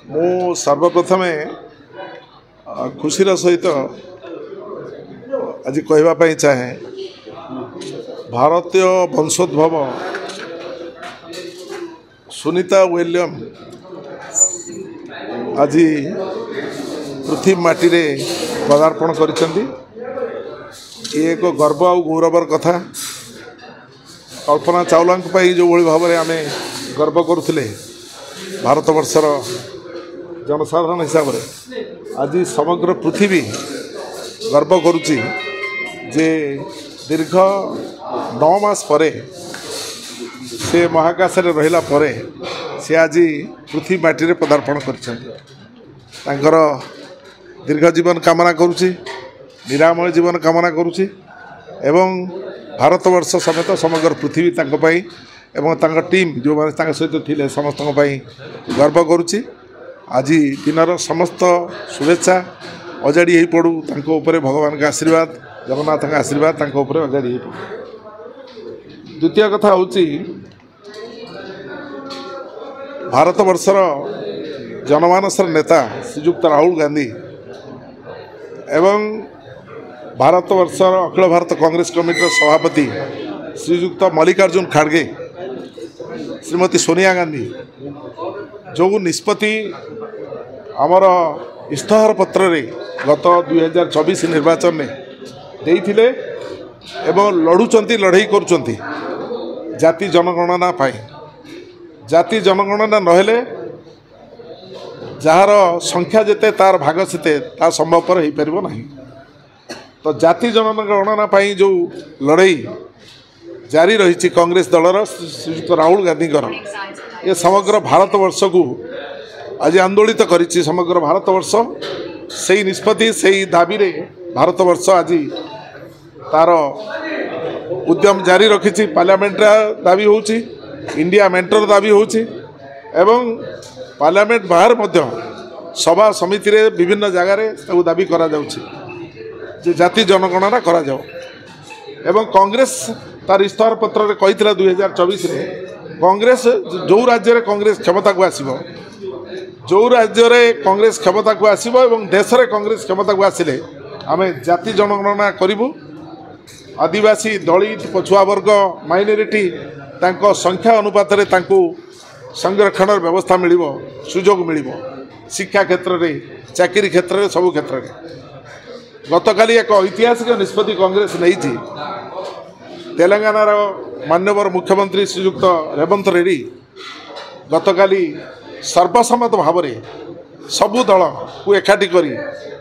मु सर्वप्रथमे खुशीर सहित आज कहवाई चाहे भारतीय वंशोद्भव सुनीता विलियम आज पृथ्वी माटी रे पदार्पण कर एक गर्व और गौरवर कथा। कल्पना चावला जो भाव में आम गर्व करुले भारतवर्षर जनसाधारण हिसाब से आज समग्र पृथ्वी गर्व करुच्ची जे दीर्घ 9 मास परे से महाकाश रे रहिला परे से आज पृथ्वी माटी रे पदार्पण कर दीर्घ जीवन कामना करुच्ची, निरामय जीवन कामना करुच्ची एवं भारतवर्ष समेत समग्र पृथ्वी तांको एवं टीम जो माने सहित थिले समस्त गर्व करुच्ची। आज दिनर समस्त शुभेच्छा अजाड़ी हो पड़ू तांको उपरे भगवान का आशीर्वाद, जगन्नाथ का आशीर्वाद तांको उपरे अजाड़ी हो पड़ू। द्वितीय कथा होची भारतवर्षर जनमानसर नेता श्रीयुक्त राहुल गांधी एवं भारतवर्षर अखिल भारत कांग्रेस कमिटीर सभापति श्रीयुक्त मल्लिकार्जुन खड़गे, श्रीमती सोनिया गांधी जो निष्पत्ति आमर इस्ताहार पत्र रे गत 2024 निर्वाचन में देइथिले एवं लड़ुचंती लड़ाई करुचंती जाति जनगणना पाई। जाति जनगणना नहेले जार संख्या जेते तार भाग सेते ता संभवपर हो पारिबो नाही। तो जाति जनगणना पाई जो लड़ाई जारी रही कांग्रेस दलर श्रीयुक्त राहुल गांधी ये समग्र भारतवर्ष को आज आंदोलित करिछि। समग्र भारतवर्ष से निष्पत्ति से दाबी रे भारतवर्ष आज तार उद्यम जारी रखी। पार्लियामेंट दाबी होची, इंडिया मेंटर दाबी होची एवं पार्लियामेंट बाहर मध्य सभा समिति रे विभिन्न जगार दाबी करा जाउछि जे जाति जनगणना करा जाओ। एवं कांग्रेस तार इस्ताहार पत्र कही 2024 रे कांग्रेस जो राज्य रे कांग्रेस क्षमता को आसीबो, जो राज्य रे कांग्रेस क्षमता को आसीबो एवं देश रे कांग्रेस क्षमता को आसिले आमे जाति जनगणना करिबु। आदिवासी, दलित, पछुआ वर्ग, माइनॉरिटी तांको संख्या अनुपात रे तांको संरक्षण व्यवस्था मिलिबो, सुजोग मिलिबो, शिक्षा क्षेत्र रे, चाकरी क्षेत्र रे, सब क्षेत्र रे। गतकाली एक ऐतिहासिक निष्पत्ति कांग्रेस नहीं तेलंगानार माननीय मुख्यमंत्री श्रीयुक्त रेवंत रेड्डी गतकाली सर्वसम्मत भाव में सबू दल को एकाठी करी